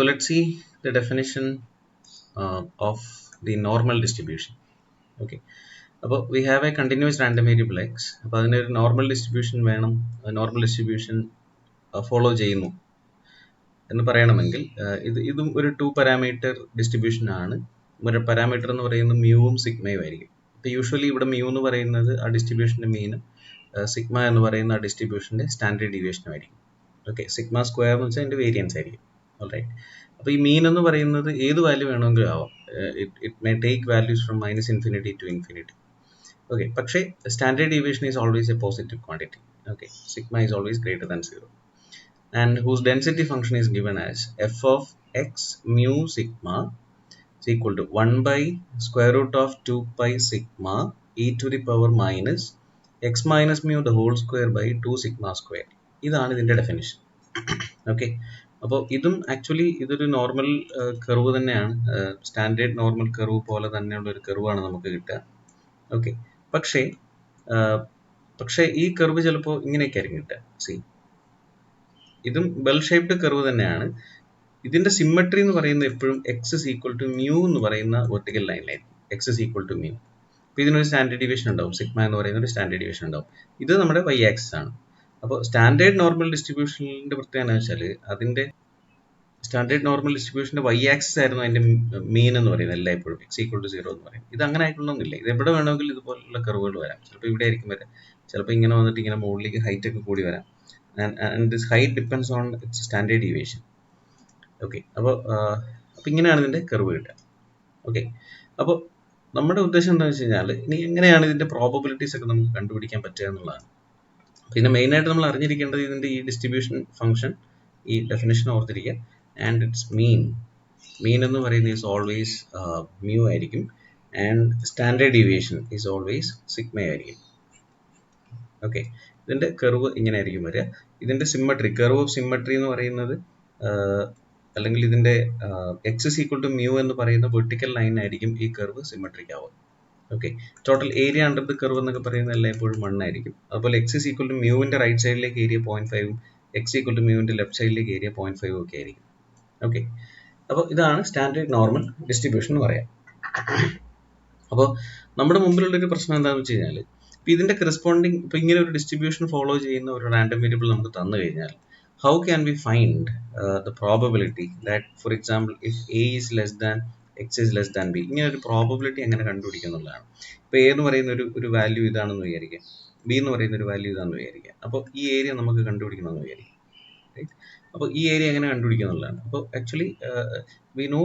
let's see the definition of the normal distribution. Okay. അപ്പോൾ we have a continuous random variable x. അപ്പോൾ അതിനൊരു normal distribution വേണം, normal distribution follow ചെയ്യുന്നു എന്ന് പറയണമെങ്കിൽ ഇതും ഒരു 2 പാരാമീറ്റർ ഡിസ്ട്രിബ്യൂഷൻ ആണ്. ഒരു പാരാമീറ്റർ എന്ന് പറയുന്നത് മ്യൂവും സിഗ്മയും ആയിരിക്കും. ഇപ്പോൾ യൂഷ്വലി ഇവിടെ മ്യൂ എന്ന് പറയുന്നത് ആ ഡിസ്ട്രിബ്യൂഷൻ്റെ മീനും സിഗ്മ എന്ന് പറയുന്ന ആ ഡിസ്ട്രിബ്യൂഷൻ്റെ സ്റ്റാൻഡേർഡ് ഡീവിയേഷനും ആയിരിക്കും. ഓക്കെ, സിഗ്മ സ്ക്വയർ എന്ന് വെച്ചാൽ അതിൻ്റെ വേരിയൻസ് ആയിരിക്കും. ഓൾറൈറ്റ്. അപ്പോൾ ഈ മീൻ എന്ന് പറയുന്നത് ഏത് വാല്യൂ വേണമെങ്കിലും ആവാം. It may take values from -∞ to ∞. Okay, പക്ഷേ standard deviation is always A positive quantity. Okay, sigma is always greater than 0, and whose density function is given as f of x mu sigma is equal to 1 by square root of 2 pi sigma e to the power minus x minus mu the whole square by 2 sigma square. ഇതാണ് ഇതിൻ്റെ definition. Okay, അപ്പോൾ ഇതും actually ഇതൊരു normal curve തന്നെയാണ്, standard normal curve പോലെ തന്നെയുള്ള ഒരു കർവാണ് നമുക്ക് കിട്ടുക. ഓക്കെ, പക്ഷേ ഈ കർവ് ചിലപ്പോൾ ഇങ്ങനെയൊക്കെ ആയിരിക്കും കിട്ടുക. സി, ഇതും ബെൽ ഷേപ്ഡ് കർവ് തന്നെയാണ്. ഇതിന്റെ സിമ്മട്രി എന്ന് പറയുന്നത് എപ്പോഴും x is equal to mu എന്ന് പറയുന്ന വെർട്ടിക്കൽ ലൈനിലായിരിക്കും. X is equal to mu. അപ്പോൾ ഇതിനൊരു സ്റ്റാൻഡേർഡ് ഡീവിയേഷൻ ഉണ്ടാവും, സിഗ്മ എന്ന് പറയുന്ന ഒരു സ്റ്റാൻഡേർഡ് ഡീവിയേഷൻ ഉണ്ടാവും. ഇത് നമ്മുടെ y ആക്സിസ് ആണ്. അപ്പോൾ സ്റ്റാൻഡേർഡ് നോർമൽ ഡിസ്ട്രിബ്യൂഷനിന്റെ പ്രത്യേകത എന്ന് വെച്ചാൽ അതിന്റെ സ്റ്റാൻഡേർഡ് നോർമൽ ഡിസ്ട്രിബ്യൂഷന്റെ y ആക്സിസ് ആയിരുന്നു അതിന്റെ മീൻ എന്ന് പറയുന്നത് എല്ലായ്പ്പോഴും x ഈക്വൽ ടു 0 എന്ന് പറയും. ഇത് അങ്ങനെ ആയിക്കൊള്ളണമെന്നില്ല. ഇത് എവിടെ വേണമെങ്കിലും ഇതുപോലുള്ള കർവുകൾ വരാം. ചിലപ്പോൾ ഇവിടെ ആയിരിക്കും വരാം, ചിലപ്പോൾ ഇങ്ങനെ വന്നിട്ട് ഇങ്ങനെ മുകളിലേക്ക് ഹൈറ്റ് ഒക്കെ കൂടി വരാം. And this height depends on its standard deviation. Okay, അപ്പോൾ ഇങ്ങനെയാണ് ഇതിന്റെ കർവ് കിട്ടുക. ഓക്കെ, അപ്പോൾ നമ്മുടെ ഉദ്ദേശം എന്താണെന്ന് വെച്ച് കഴിഞ്ഞാൽ ഇനി എങ്ങനെയാണ് ഇതിന്റെ പ്രോബബിലിറ്റീസ് ഒക്കെ നമുക്ക് കണ്ടുപിടിക്കാൻ പറ്റുക എന്നുള്ളതാണ്. പിന്നെ മെയിനായിട്ട് നമ്മൾ അറിഞ്ഞിരിക്കേണ്ടത് ഇതിന്റെ ഈ ഡിസ്ട്രിബ്യൂഷൻ ഫംഗ്ഷൻ, ഈ ഡെഫിനേഷൻ ഓർത്തിരിക്കുക. ആൻഡ് ഇറ്റ്സ് മീൻ എന്ന് പറയുന്നത് ഈസ് ഓൾവേസ് മ്യൂ ആയിരിക്കും, and standard deviation is always sigma ആയിരിക്കും. ഓക്കെ, ഇതിന്റെ കർവ് ഇങ്ങനെ ആയിരിക്കും വരിക. ഇതിന്റെ സിമ്മട്രി, കർവ് ഓഫ് സിമ്മട്രി എന്ന് പറയുന്നത് അല്ലെങ്കിൽ ഇതിന്റെ x is equal to mu എന്ന് പറയുന്ന വെർട്ടിക്കൽ ലൈൻ ആയിരിക്കും ഈ കർവ് സിമ്മട്രിക് ആവുക. Okay, total area under the curve എന്നൊക്കെ പറയുന്നത് എല്ലായ്പ്പോഴും 1 ആയിരിക്കും. അതുപോലെ എക്സ് ഇസ് ഈക്വൽ ടു മ്യൂവിന്റെ റൈറ്റ് സൈഡിലേക്ക് ഏരിയ 0.5ഉം എക്സ് ഈക്വൽ ടു മ്യൂവിന്റെ ലെഫ്റ്റ് സൈഡിലേക്ക് ഏരിയ 0.5 ഒക്കെ ആയിരിക്കും. ഓക്കെ, അപ്പോൾ ഇതാണ് സ്റ്റാൻഡേർഡ് നോർമൽ ഡിസ്ട്രിബ്യൂഷൻ എന്ന് പറയാം. അപ്പോൾ നമ്മുടെ മുമ്പിലുള്ളൊരു പ്രശ്നം എന്താണെന്ന് വെച്ച് കഴിഞ്ഞാൽ ഇപ്പോൾ ഇതിന്റെ കറസ്പോണ്ടിങ്, ഇപ്പോൾ ഇങ്ങനെ ഒരു ഡിസ്ട്രിബ്യൂഷൻ ഫോളോ ചെയ്യുന്ന ഒരു റാൻഡം വേരിയബിൾ നമുക്ക് തന്നു കഴിഞ്ഞാൽ how can we find the probability that, for example, if a is less than x is less than b, ഇങ്ങനെ ഒരു പ്രോബബിലിറ്റി എങ്ങനെ കണ്ടുപിടിക്കുന്നുള്ളതാണ്. ഇപ്പോൾ a എന്ന് പറയുന്ന ഒരു വാല്യൂ ഇതാണെന്ന് വിചാരിക്കുക, b എന്ന് പറയുന്ന ഒരു വാല്യൂ ഇതാണെന്ന് വിചാരിക്കുക. അപ്പോൾ ഈ ഏരിയ നമുക്ക് കണ്ടുപിടിക്കണമെന്ന് വിചാരിക്കുക. റൈറ്റ്, അപ്പോൾ ഈ ഏരിയ എങ്ങനെ കണ്ടുപിടിക്കുന്നുള്ളതാണ്. അപ്പോൾ actually we know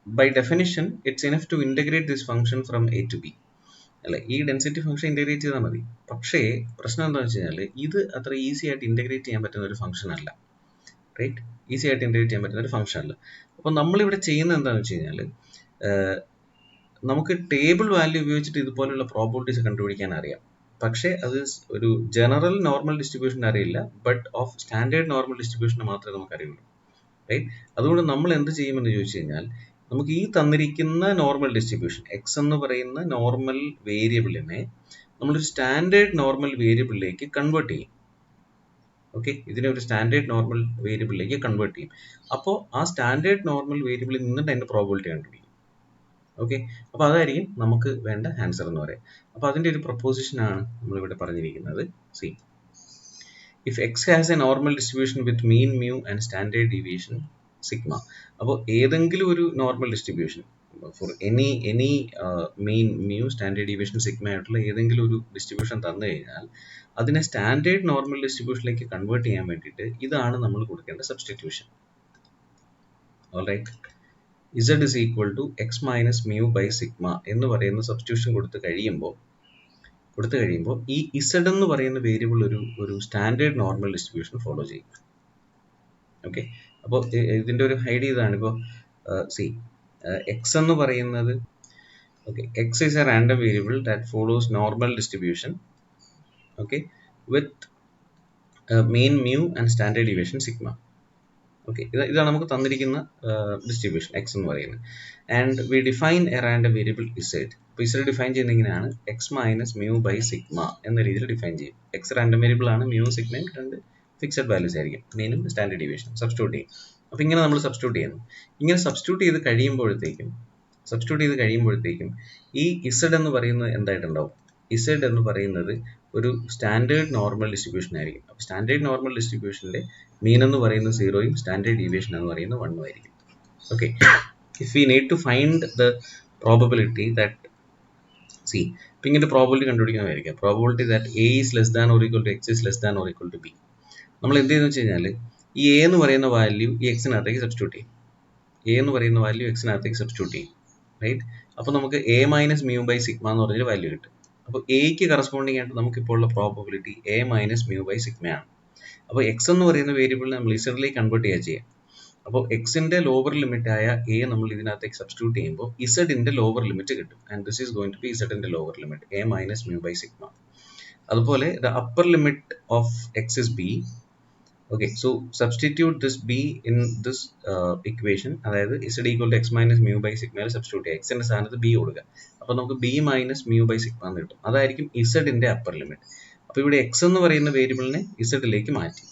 by definition it's enough to integrate this function from a to b. അല്ലെ, ഈ ഡെൻസിറ്റി ഫംഗ്ഷൻ ഇന്റഗ്രേറ്റ് ചെയ്താൽ മതി. പക്ഷേ പ്രശ്നം എന്താണെന്ന് വെച്ച് കഴിഞ്ഞാൽ ഇത് അത്ര ഈസി ആയിട്ട് ഇന്റഗ്രേറ്റ് ചെയ്യാൻ പറ്റുന്ന ഒരു ഫംഗ്ഷൻ അല്ല. റൈറ്റ്, ഈസി ആയിട്ട് ഇന്റഗ്രേറ്റ് ചെയ്യാൻ പറ്റുന്ന ഒരു ഫംഗ്ഷൻ അല്ല. അപ്പോൾ നമ്മളിവിടെ ചെയ്യുന്നത് എന്താണെന്ന് വെച്ച് കഴിഞ്ഞാൽ നമുക്ക് ടേബിൾ വാല്യൂ ഉപയോഗിച്ചിട്ട് ഇതുപോലുള്ള പ്രോബബിലിറ്റീസ് കണ്ടുപിടിക്കാൻ അറിയാം. പക്ഷേ അത് ഒരു ജനറൽ നോർമൽ ഡിസ്ട്രിബ്യൂഷൻ അറിയില്ല, ബട്ട് ഓഫ് സ്റ്റാൻഡേർഡ് നോർമൽ ഡിസ്ട്രിബ്യൂഷന് മാത്രമേ നമുക്ക് അറിയുള്ളൂ. റൈറ്റ്, അതുകൊണ്ട് നമ്മൾ എന്ത് ചെയ്യുമെന്ന് ചോദിച്ചു കഴിഞ്ഞാൽ നമുക്ക് ഈ തന്നിരിക്കുന്ന നോർമൽ ഡിസ്ട്രിബ്യൂഷൻ എക്സ് എന്ന് പറയുന്ന നോർമൽ വേരിയബിളിനെ നമ്മളൊരു സ്റ്റാൻഡേർഡ് നോർമൽ വേരിയബിളിലേക്ക് കൺവേർട്ട് ചെയ്യും. ഓക്കെ, ഇതിനെ ഒരു സ്റ്റാൻഡേർഡ് നോർമൽ വേരിയബിളിലേക്ക് കൺവേർട്ട് ചെയ്യും. അപ്പോൾ ആ സ്റ്റാൻഡേർഡ് നോർമൽ വേരിയബിളിൽ നിന്നിട്ട് അതിന്റെ പ്രോബബിലിറ്റി കണ്ടുപിടിക്കും. ഓക്കെ, അപ്പോൾ അതായിരിക്കും നമുക്ക് വേണ്ട ആൻസർ എന്ന് പറയാം. അപ്പോൾ അതിന്റെ ഒരു പ്രൊപ്പോസിഷൻ ആണ് നമ്മളിവിടെ പറഞ്ഞിരിക്കുന്നത്. C, if x has a normal distribution with mean mu and standard deviation sigma, അപ്പോൾ ഏതെങ്കിലും ഒരു normal distribution for any mean mu standard deviation sigma ആയിട്ടുള്ള ഏതെങ്കിലും ഒരു ഡിസ്ട്രിബ്യൂഷൻ തന്നു കഴിഞ്ഞാൽ അതിനെ സ്റ്റാൻഡേർഡ് നോർമൽ ഡിസ്ട്രിബ്യൂഷനിലേക്ക് കൺവേർട്ട് ചെയ്യാൻ വേണ്ടിയിട്ട് ഇതാണ് നമ്മൾ കൊടുക്കേണ്ട substitution. Alright, z is equal to x minus mu by sigma എന്ന് പറയുന്ന സബ്സ്റ്റിറ്റ്യൂഷൻ കൊടുത്തു കഴിയുമ്പോൾ ഈ z എന്ന് പറയുന്ന വേരിയബിൾ ഒരു സ്റ്റാൻഡേർഡ് നോർമൽ ഡിസ്ട്രിബ്യൂഷൻ ഫോളോ ചെയ്യും. ഓക്കെ, അപ്പോൾ ഇതിന്റെ ഒരു ഐഡിയ ഇതാണ്. ഇപ്പോൾ സി, എക്സ് എന്ന് പറയുന്നത്, okay, x is a random variable that follows normal distribution, okay, with mean mu and standard deviation sigma. Okay, ഇതാണ് നമുക്ക് തന്നിരിക്കുന്ന ഡിസ്ട്രിബ്യൂഷൻ എക്സ് എന്ന് പറയുന്നത്. And we define a random variable z. അപ്പോൾ ഇസഡ് ഡിഫൈൻ ചെയ്യുന്നത് ഇങ്ങനെയാണ്, x minus mu by sigma എന്ന രീതിയിൽ ഡിഫൈൻ ചെയ്യും. എക്സ് റാൻഡം വേരിയബിൾ ആണ്, മ്യൂ സിഗ്മയും രണ്ട് ഫിക്സഡ് വാല്യൂസ് ആയിരിക്കും, മീനും സ്റ്റാൻഡേർഡ് ഡീവിയേഷൻ സബ്സ്റ്റിറ്റ്യൂട്ട് ചെയ്യും. അപ്പോൾ ഇങ്ങനെ നമ്മൾ സബ്സ്റ്റിറ്റ്യൂട്ട് ചെയ്യുന്നു. ഇങ്ങനെ സബ്സ്റ്റിറ്റ്യൂട്ട് ചെയ്ത് കഴിയുമ്പോഴത്തേക്കും ഈ ഇസഡ് എന്ന് പറയുന്നത് എന്തായിട്ടുണ്ടാവും? ഇസഡ് എന്ന് പറയുന്നത് ഒരു സ്റ്റാൻഡേർഡ് നോർമൽ ഡിസ്ട്രിബ്യൂഷൻ ആയിരിക്കും. അപ്പോൾ സ്റ്റാൻഡേർഡ് നോർമൽ ഡിസ്ട്രിബ്യൂഷൻ്റെ മീൻ എന്ന് പറയുന്നത് 0യും സ്റ്റാൻഡേർഡ് ഡീവിയേഷൻ എന്ന് പറയുന്നത് 1ഉം ആയിരിക്കും. Okay, if we need to find the probability that ഇപ്പം ഇങ്ങനെ പ്രോബിലിറ്റി കണ്ടുപിടിക്കണമായിരിക്കും. Probability that a is less than or equal to x is less than or equal to b. നമ്മൾ എന്ത് ചെയ്യുന്നു വെച്ച് കഴിഞ്ഞാൽ ഈ എ എന്ന് പറയുന്ന വാല്യൂ ഈ എക്സിനകത്തേക്ക് സബ്സ്റ്റിറ്റ്യൂട്ട് ചെയ്യും. റൈറ്റ്. അപ്പോൾ നമുക്ക് a minus mu by sigma എന്ന് പറഞ്ഞൊരു വാല്യൂ കിട്ടും. അപ്പോൾ എക്ക് കറസ്പോണ്ടിങ് ആയിട്ട് നമുക്കിപ്പോൾ ഉള്ള probability a minus mu by സിഗ്മയാണ്. അപ്പോൾ എക്സ് എന്ന് പറയുന്ന വേരിയബിളിനെ നമ്മൾ ഇസഡിലേക്ക് കൺവേർട്ട് ചെയ്യാം. അപ്പോൾ എക്സിന്റെ ലോവർ ലിമിറ്റ് ആയ എ നമ്മൾ ഇതിനകത്തേക്ക് സബ്സ്റ്റിറ്റ്യൂട്ട് ചെയ്യുമ്പോൾ ഇസഡിന്റെ ലോവർ ലിമിറ്റ് കിട്ടും. And this is going to be ഇസഡിന്റെ lower limit a minus mu by sigma. അതുപോലെ the upper limit of x is b. Okay, so substitute this b in this equation. അതായത് z equal to x minus mu by സിഗ്മയിൽ substitute ചെയ്യുക. എക്സിന്റെ സ്ഥാനത്ത് b കൊടുക്കുക. അപ്പോൾ നമുക്ക് b minus mu by sigma എന്ന് കിട്ടും. അതായിരിക്കും ഇസഡിന്റെ അപ്പർ ലിമിറ്റ്. അപ്പോൾ ഇവിടെ എക്സ് എന്ന് പറയുന്ന വേരിയബിളിനെ ഇസഡിലേക്ക് മാറ്റി.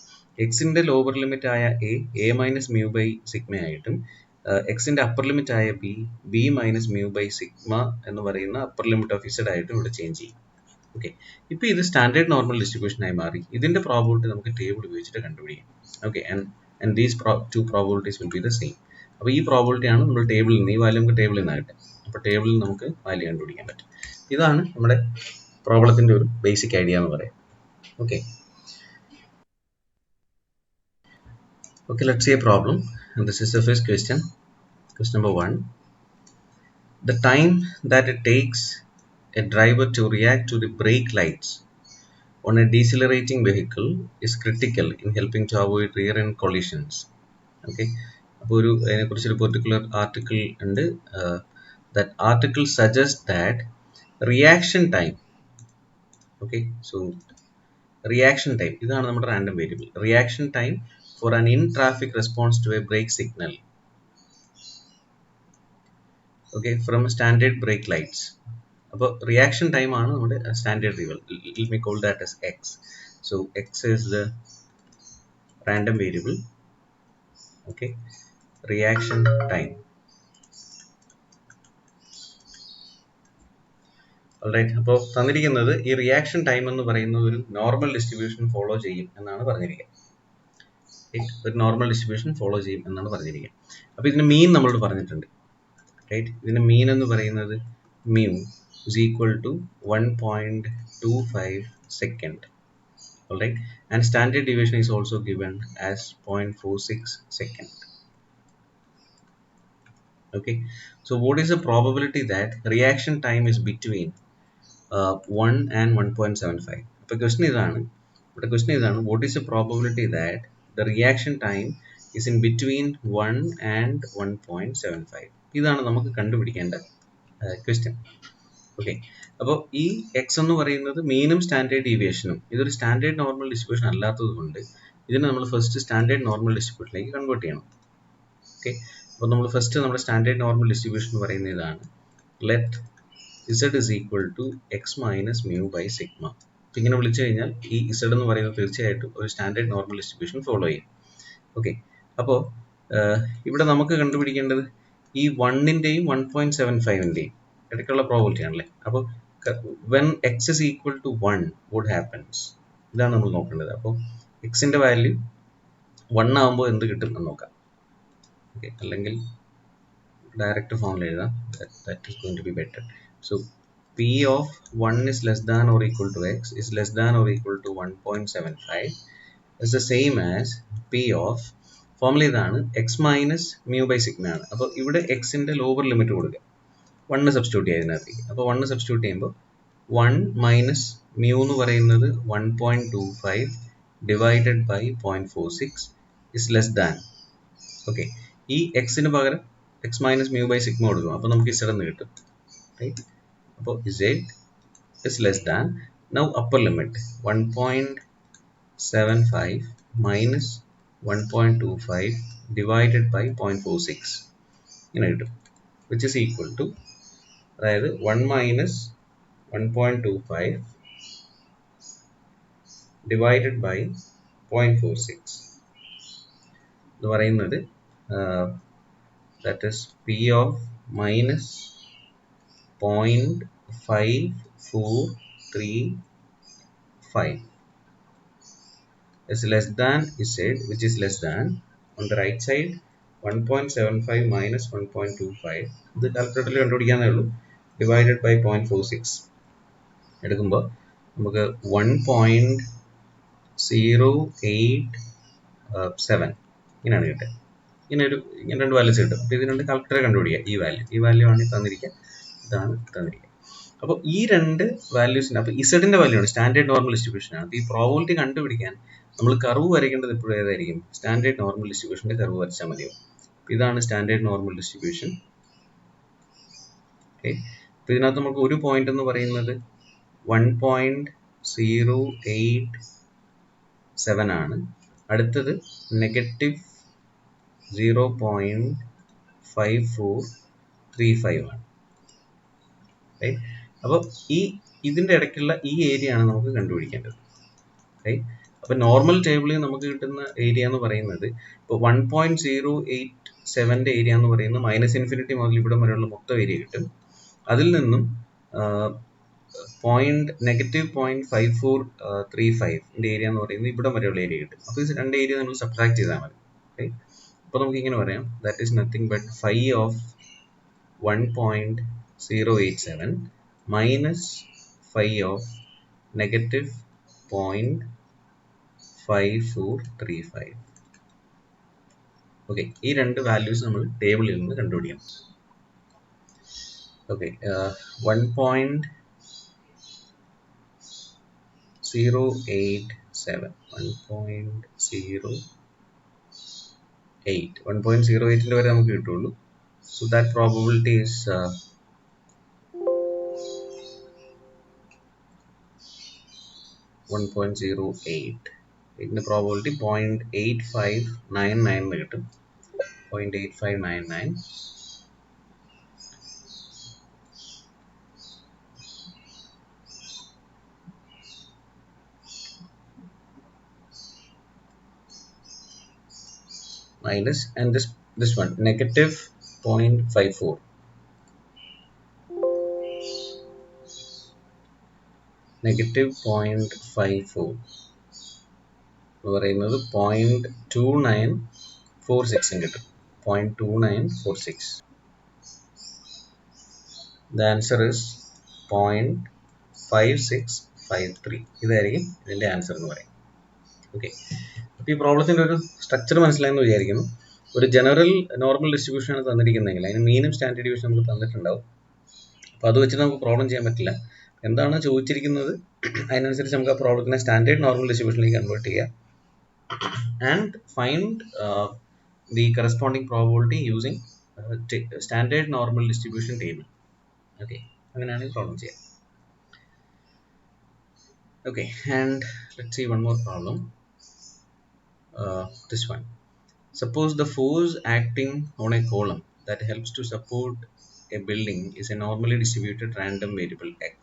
എക്സിന്റെ ലോവർ ലിമിറ്റ് ആയ a minus mu by sigma ആയിട്ടും എക്സിന്റെ അപ്പർ ലിമിറ്റ് ആയ b minus mu by sigma എന്ന് പറയുന്ന അപ്പർ ലിമിറ്റ് ഓഫ് ഇസഡ് ആയിട്ടും ഇവിടെ ചേഞ്ച് ചെയ്യും. ഓക്കെ, ഇപ്പോൾ ഇത് സ്റ്റാൻഡേർഡ് നോർമൽ ഡിസ്ട്രിബ്യൂഷൻ ആയി മാറി. ഇതിന്റെ പ്രോബിലിറ്റി നമുക്ക് ടേബിൾ ഉപയോഗിച്ചിട്ട് കണ്ടുപിടിക്കാം. Okay, and these two probabilities will be the same. അപ്പോൾ ഈ പ്രോബിലിറ്റിയാണ് നമ്മൾ ടേബിളിൽ നിന്ന്, ഈ വാല്യൂ നമുക്ക് ടേബിളിൽ നിന്ന് കിട്ടും. അപ്പോൾ ടേബിളിൽ നമുക്ക് വാല്യൂ കണ്ടുപിടിക്കാൻ പറ്റും. ഇതാണ് നമ്മുടെ പ്രോബ്ലത്തിന്റെ ഒരു ബേസിക് ഐഡിയ എന്ന് പറയാം. Okay, let's see a problem. And this is the first question. Question number 1. The time that it takes a driver to react to the brake lights on a decelerating vehicle is critical in helping to avoid rear end collisions. Okay, അപ്പോൾ അതിനെക്കുറിച്ചൊരു particular article ഉണ്ട്. That article suggests that reaction time. Okay, so reaction time, ഇതാണ് നമ്മുടെ random variable. Reaction time for an in-traffic response to a brake signal, okay, from standard brake lights. അപ്പോൾ reaction time ആണ് നമ്മുടെ standard variable. Let me call that as x. So x is the random variable. Okay, reaction time. Alright, അപ്പോൾ തന്നിരിക്കുന്നത് ഈ reaction time എന്ന് പറയുന്നത് ഒരു normal distribution follow ചെയ്യും എന്നാണ് പറഞ്ഞിരിക്കുന്നത്. ഒരു നോർമൽ ഡിസ്ട്രിബ്യൂഷൻ ഫോളോ ചെയ്യും എന്നാണ് പറഞ്ഞിരിക്കുക. അപ്പോൾ ഇതിന് മീൻ നമ്മളോട് പറഞ്ഞിട്ടുണ്ട്. റൈറ്റ്, ഇതിന് മീൻ എന്ന് പറയുന്നത് mu is equal to 1.25 second. Alright, and standard deviation is also given as 0.46 second. Okay, so what is the probability that reaction time is between 1 and 1.75? അപ്പോൾ ക്വസ്റ്റൻ ഇതാണ്. What is the probability that the reaction time is in between 1 and 1.75? ഇതാണ് നമുക്ക് കണ്ടുപിടിക്കേണ്ട question. Okay, അപ്പോൾ ഈ X എന്ന് പറയുന്നത് മീനും standard ഡീവിയേഷനും ഇതൊരു സ്റ്റാൻഡേർഡ് നോർമൽ ഡിസ്ട്രിബ്യൂഷൻ അല്ലാത്തത് കൊണ്ട് ഇതിനെ നമ്മൾ ഫസ്റ്റ് സ്റ്റാൻഡേർഡ് നോർമൽ ഡിസ്ട്രിബ്യൂഷനിലേക്ക് കൺവേർട്ട് ചെയ്യണം. ഓക്കെ, അപ്പോൾ നമ്മൾ ഫസ്റ്റ് നമ്മുടെ സ്റ്റാൻഡേർഡ് നോർമൽ ഡിസ്ട്രിബ്യൂഷൻ എന്ന് പറയുന്നത് ഇതാണ്. Let z is equal to x minus mu by sigma. അപ്പോൾ ഇങ്ങനെ വിളിച്ചു കഴിഞ്ഞാൽ ഈ ഇസഡ് എന്ന് പറയുന്നത് തീർച്ചയായിട്ടും ഒരു സ്റ്റാൻഡേർഡ് നോർമൽ ഡിസ്ട്രിബ്യൂഷൻ ഫോളോ ചെയ്യും. ഓക്കെ, അപ്പോൾ ഇവിടെ നമുക്ക് കണ്ടുപിടിക്കേണ്ടത് ഈ 1ൻ്റെയും 1.75ൻ്റെയും ഇടയ്ക്കുള്ള പ്രോബിലിറ്റി ആണല്ലേ. അപ്പോൾ when x is equal to 1 what happens, ഇതാണ് നമ്മൾ നോക്കേണ്ടത്. അപ്പോൾ എക്സിൻ്റെ വാല്യൂ 1 ആകുമ്പോൾ എന്ത് കിട്ടും എന്ന് നോക്കാം. ഓക്കെ, അല്ലെങ്കിൽ ഡയറക്റ്റ് ഫോമിൽ എഴുതാം. that is going to be better. So p of 1 is less than or equal to x is less than or equal to 1.75 is the same as p of, formula ഇതാണ്, x minus mu by sigma ആണ്. അപ്പോൾ ഇവിടെ എക്സിൻ്റെ lower limit കൊടുക്കുക, 1 substitute ചെയ്യുക ഇതിനകത്തേക്ക്. അപ്പോൾ 1 substitute ചെയ്യുമ്പോൾ 1 മൈനസ് മ്യൂ എന്ന് പറയുന്നത് 1.25 divided by 0.46 is less than. Okay, ഈ എക്സിന് പകരം x minus mu by sigma കൊടുക്കും. അപ്പോൾ നമുക്ക് ഇസഡ് എന്ന് കിട്ടും. റൈറ്റ്, അപ്പോൾ z is less than. Now upper limit 1.75 minus 1.25 divided by 0.46 ഇങ്ങനെ കിട്ടും, which is equal to, അതായത് 1 minus 1.25 divided by 0.46 എന്ന് പറയുന്നത് that is P of minus 0.5435 is less than Z, which is less than on the right side 1.75 minus 1.25. ഇത് കാൽക്കുലേറ്ററിൽ കണ്ടുപിടിക്കാനേ ഉള്ളൂ. Divided by 0.46 എടുക്കുമ്പോൾ നമുക്ക് 1.087 ഇങ്ങനെയാണ് കിട്ടുക. ഇങ്ങനെ രണ്ട് വാല്യൂസ് കിട്ടും. അപ്പോൾ ഇത് രണ്ട് കാൽക്കുലേറ്റർ കണ്ടുപിടിക്കുക. ഈ വാല്യൂ ആണ് തന്നിരിക്കുക, ഇതാണ് തന്നിരിക്കുക. അപ്പോൾ ഈ രണ്ട് വാല്യൂസിന്, അപ്പോൾ ഇസഡിന്റെ വാല്യൂ ആണ് സ്റ്റാൻഡേർഡ് നോർമൽ ഡിസ്ട്രിബ്യൂഷൻ ആണ്. ഈ പ്രോബബിലിറ്റി കണ്ടുപിടിക്കാൻ നമ്മൾ കർവ് വരയ്ക്കേണ്ടത് എപ്പോഴും ഏതായിരിക്കും? സ്റ്റാൻഡേർഡ് നോർമൽ ഡിസ്ട്രിബ്യൂഷന്റെ കർവ് വരച്ചാൽ മതിയോ. ഇതാണ് സ്റ്റാൻഡേർഡ് നോർമൽ ഡിസ്ട്രിബ്യൂഷൻ. ഓക്കെ, അപ്പോൾ ഇതിനകത്ത് നമുക്ക് ഒരു പോയിന്റ് എന്ന് പറയുന്നത് 1.087 ആണ്. അടുത്തത് -0.5435 ആണ്. അപ്പോൾ ഇതിന്റെ ഇടയ്ക്കുള്ള ഈ ഏരിയ ആണ് നമുക്ക് കണ്ടുപിടിക്കേണ്ടത്. അപ്പോൾ നോർമൽ ടേബിളിൽ നമുക്ക് കിട്ടുന്ന ഏരിയ എന്ന് പറയുന്നത് ഇപ്പോൾ 1.087ന്റെ ഏരിയ എന്ന് പറയുന്നത് -∞ മുതൽ ഇവിടെ വരെയുള്ള മൊത്തം ഏരിയ കിട്ടും. അതിൽ നിന്നും -0.5435ന്റെ ഏരിയ എന്ന് പറയുന്നത് ഇവിടെ വരെയുള്ള ഏരിയ കിട്ടും. അപ്പോൾ ഇത് രണ്ട് ഏരിയ നമ്മൾ സബ്ട്രാക്ട് ചെയ്താൽ മതി. അപ്പോൾ നമുക്ക് ഇങ്ങനെ പറയാം, that is nothing but phi of 1.087 minus phi of -0.5435. Okay, ഈ രണ്ട് വാല്യൂസ് നമ്മൾ ടേബിളിൽ നിന്ന് കണ്ടുപിടിക്കണം. ഓക്കെ, 1.08ന്റെ വരെ നമുക്ക് കിട്ടുള്ളൂ. So that probability is 1.08. ഇതിന്റെ പ്രോബബിലിറ്റി 0.8599 കിട്ടും. 0.8599 minus, and this one -0.54. -0.54 എന്ന് പറയുന്നത് 0.2946 കിട്ടും. 0.2946. The answer is 0.5653. ഇതായിരിക്കും ഇതിന്റെ ആൻസർ എന്ന് പറയും. ഓക്കെ, അപ്പോൾ ഈ പ്രോബ്ലത്തിന്റെ ഒരു സ്ട്രക്ചർ മനസ്സിലായെന്ന് വിചാരിക്കുന്നു. ഒരു ജനറൽ നോർമൽ ഡിസ്ട്രിബ്യൂഷൻ ആണ് തന്നിരിക്കുന്നതെങ്കിൽ അതിന് മീനും സ്റ്റാൻഡേർഡ് ഡീവിയേഷൻ നമുക്ക് തന്നിട്ടുണ്ടാവും. അപ്പോൾ അത് വെച്ചിട്ട് നമുക്ക് പ്രോബ്ലം ചെയ്യാൻ പറ്റില്ല. എന്താണ് ചോദിച്ചിരിക്കുന്നത് അതിനനുസരിച്ച് നമുക്ക് ആ പ്രോബ്ലത്തിനെ സ്റ്റാൻഡേർഡ് നോർമൽ ഡിസ്ട്രിബ്യൂഷനിലേക്ക് കൺവേർട്ട് ചെയ്യുക and find the corresponding probability using standard normal distribution table. Okay, അങ്ങനെയാണ് ഈ പ്രോബ്ലം ചെയ്യുക. Okay, and let's see one more problem. This one. Suppose the force acting on a column that helps to support a building is a normally distributed random variable x.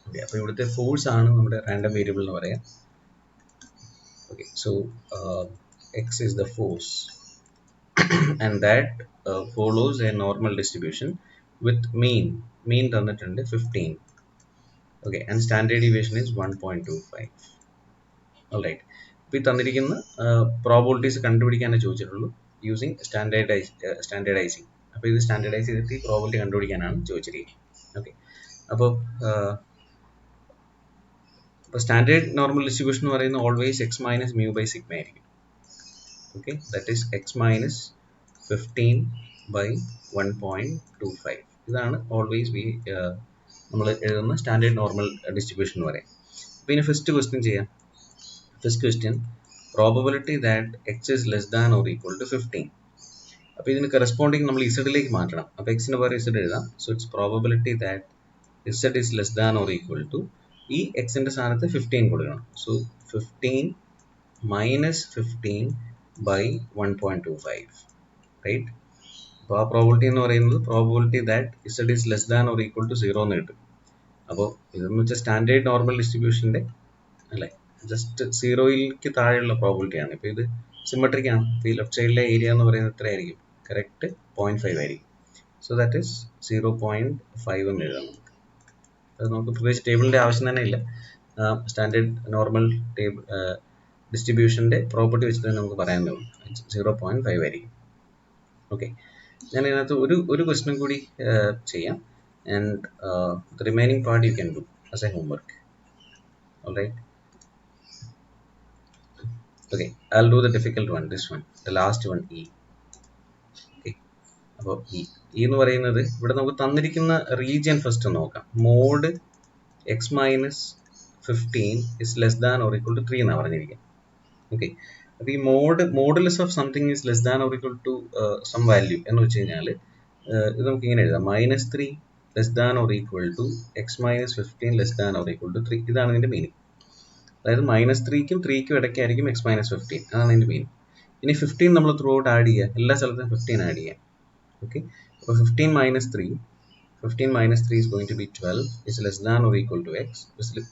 Okay, അപ്പോൾ ഇവിടുത്തെ force ആണ് നമ്മുടെ random variable എന്ന് പറയാം. Okay, so x is the force and that follows a normal distribution with mean തന്നിട്ടുണ്ട് 15. Okay, and standard deviation is 1.25. All right. ഇപ്പോൾ ഈ തന്നിരിക്കുന്ന പ്രോബബിലിറ്റീസ് കണ്ടുപിടിക്കാനേ ചോദിച്ചിട്ടുള്ളൂ യൂസിങ് സ്റ്റാൻഡേർഡൈസിങ്. അപ്പോൾ ഇത് സ്റ്റാൻഡേർഡൈസ് ചെയ്തിട്ട് ഈ പ്രോബബിലിറ്റി കണ്ടുപിടിക്കാനാണ് ചോദിച്ചിരിക്കുന്നത്. ഓക്കെ, അപ്പോൾ സ്റ്റാൻഡേർഡ് നോർമൽ ഡിസ്ട്രിബ്യൂഷൻ എന്ന് പറയുന്നത് always x minus mu by sigma ആയിരിക്കും. Okay, that is x minus 15/1.25. ഇതാണ് ഓൾവേസ് നമ്മൾ എഴുതുന്ന സ്റ്റാൻഡേർഡ് നോർമൽ ഡിസ്ട്രിബ്യൂഷൻ എന്ന് പറയാം. അപ്പോൾ ഇനി ഫസ്റ്റ് ക്വസ്റ്റ്യൻ ചെയ്യാം. First question, probability that x is less than or equal to 15. അപ്പോൾ ഇതിന് കറസ്പോണ്ടിങ് നമ്മൾ ഇസഡിലേക്ക് മാറ്റണം. അപ്പോൾ എക്സിന് പകരം ഇസഡ് എഴുതാം. So it's probability that z is less than or equal to, ഈ എക്സിന്റെ സ്ഥാനത്ത് 15 കൊടുക്കണം. So 15 minus 15/1.25, right. അപ്പോൾ ആ പ്രോബബിലിറ്റി എന്ന് പറയുന്നത് probability that z is less than or equal to 0 എന്ന് കിട്ടും. അപ്പോൾ ഇതെന്ന് വെച്ചാൽ സ്റ്റാൻഡേർഡ് നോർമൽ ഡിസ്ട്രിബ്യൂഷൻ്റെ അല്ലേ, ജസ്റ്റ് 0ക്ക് താഴെയുള്ള പ്രോബബിലിറ്റിയാണ്. ഇപ്പോൾ ഇത് സിമെട്രിക് ആണ്. ഈ ലെഫ്റ്റ് സൈഡിലെ ഏരിയ എന്ന് പറയുന്നത് എത്രയായിരിക്കും? കറക്റ്റ് 0.5 ആയിരിക്കും. സോ ദാറ്റ് ഈസ് 0.5 എന്ന് എഴുതാം നമുക്ക്. അത് നമുക്ക് പ്രത്യേകിച്ച് ടേബിളിൻ്റെ ആവശ്യം തന്നെ ഇല്ല. സ്റ്റാൻഡേർഡ് നോർമൽ ടേബിൾ ഡിസ്ട്രിബ്യൂഷൻ്റെ പ്രോപ്പർട്ടി വെച്ചിട്ട് തന്നെ നമുക്ക് പറയാൻ തോന്നും 0.5 ആയിരിക്കും. ഓക്കെ, ഞാൻ ഇതിനകത്ത് ഒരു ക്വസ്റ്റ്യൻ കൂടി ചെയ്യാം. And the remaining part you can do as a homework. Alright. Okay, I'll do the difficult one, this one, the last one, E. Okay, അപ്പോൾ E എന്ന് പറയുന്നത് ഇവിടെ നമുക്ക് തന്നിരിക്കുന്ന റീജിയൻ ഫസ്റ്റ് നോക്കാം. Mod x minus 15 is less than or equal to 3 എന്നാണ് പറഞ്ഞിരിക്കുന്നത്. Okay, അപ്പോൾ ഈ modulus of something is less than or equal to some value എന്ന് വെച്ച് കഴിഞ്ഞാൽ ഇത് നമുക്ക് ഇങ്ങനെ എഴുതാം. -3 less than or equal to x minus 15 less than or equal to 3. ഇതാണ് ഇതിൻ്റെ മീനിങ്. അതായത് -3ക്കും 3ക്കും ഇടയ്ക്കായിരിക്കും എക്സ് മൈനസ് 15. അതാണ് ഇതിൻ്റെ മീനിങ്. ഇനി 15 നമ്മൾ ത്രൂ ഔട്ട് ആഡ് ചെയ്യുക, എല്ലാ സ്ഥലത്തും 15 ആഡ് ചെയ്യാം. ഓക്കെ, അപ്പോൾ 15 minus 3 is going to be 12 is less than or equal to x,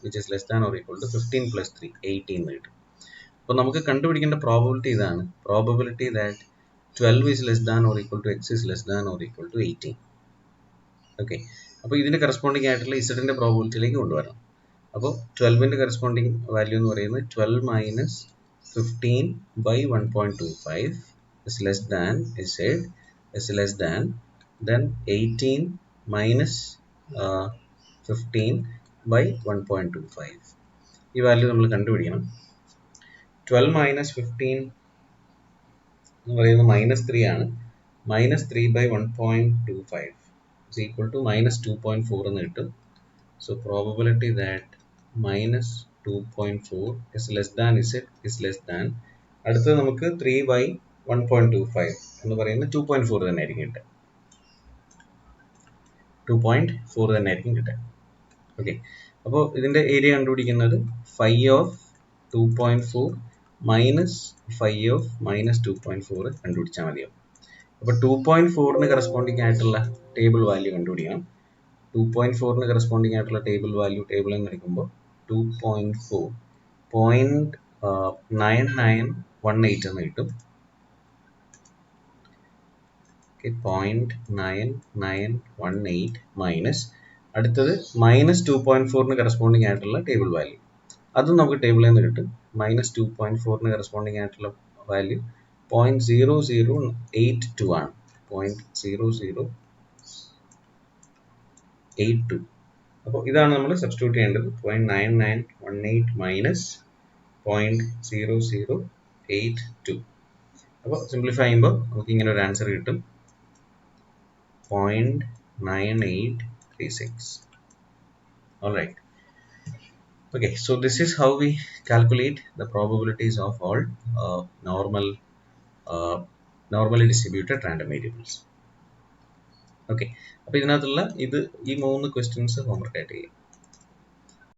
which is less than or equal to 15 plus 3, 18 എന്ന് കിട്ടും. അപ്പോൾ നമുക്ക് കണ്ടുപിടിക്കേണ്ട പ്രോബബിലിറ്റി ഇതാണ്. Probability that 12 is less than or equal to x is less than or equal to 18. Okay, അപ്പോൾ ഇതിൻ്റെ corresponding ആയിട്ടുള്ള ഇസഡിൻ്റെ പ്രോബബിലിറ്റിയിലേക്ക് കൊണ്ടുവരണം. അപ്പോൾ 12ൻ്റെ കറസ്പോണ്ടിങ് വാല്യൂ എന്ന് പറയുന്നത് 12 minus 15 by 1.25 is less than z is less than then 18 minus 15 by 1.25. ഈ value നമ്മൾ കണ്ടുപിടിക്കണം. 12 minus 15 എന്ന് പറയുന്നത് -3 ആണ്. -3 by 1.25 is equal to -2.4 എന്ന് കിട്ടും. So probability that -2.4 is less than z is less than, അടുത്തത് നമുക്ക് 3 by 1.25 എന്ന് പറയുന്നത് 2.4 തന്നെ ആയിരിക്കും കിട്ടുക. 2.4 തന്നെ ആയിരിക്കും കിട്ടുക. ഓക്കെ, അപ്പോൾ ഇതിൻ്റെ ഏരിയ കണ്ടുപിടിക്കുന്നത് 5 of 2.4 minus 5 of -2.4 കണ്ടുപിടിച്ചാൽ മതിയാവും. അപ്പോൾ 2.4ന് കറസ്പോണ്ടിങ് ആയിട്ടുള്ള ടേബിൾ വാല്യൂ കണ്ടുപിടിക്കണം. 2.4ന് കറസ്പോണ്ടിങ് ആയിട്ടുള്ള ടേബിൾ വാല്യൂ ടേബിളിൽ നിന്ന് എടുക്കുമ്പോൾ 2.4 0.9918 എന്ന് കിട്ടും. 0.9918 മൈനസ് അടുത്തത് -2.4ന് കറസ്പോണ്ടിങ് ആയിട്ടുള്ള ടേബിൾ വാല്യൂ, അതും നമുക്ക് ടേബിളിൽ നിന്ന് കിട്ടും. -2.4ന് കറസ്പോണ്ടിങ് ആയിട്ടുള്ള വാല്യൂ 0.0082 ആണ്. 0.0082. അപ്പോൾ ഇതാണ് നമ്മൾ സബ്സ്റ്റിറ്റ്യൂട്ട് ചെയ്യേണ്ടത്. 0.9918 മൈനസ് 0.0082. അപ്പോൾ സിംപ്ലിഫൈ ചെയ്യുമ്പോൾ നമുക്ക് ഇങ്ങനെ ഒരു ആൻസർ കിട്ടും, 0.9836. All right. Okay, so this is how we calculate the probabilities of all normally distributed random variables. Okay, അപ്പോൾ ഇതിനകത്തുള്ള ഈ 3 ക്വസ്റ്റ്യൻസ് ഹോംവർക്ക് ആയിട്ട് ചെയ്യാം.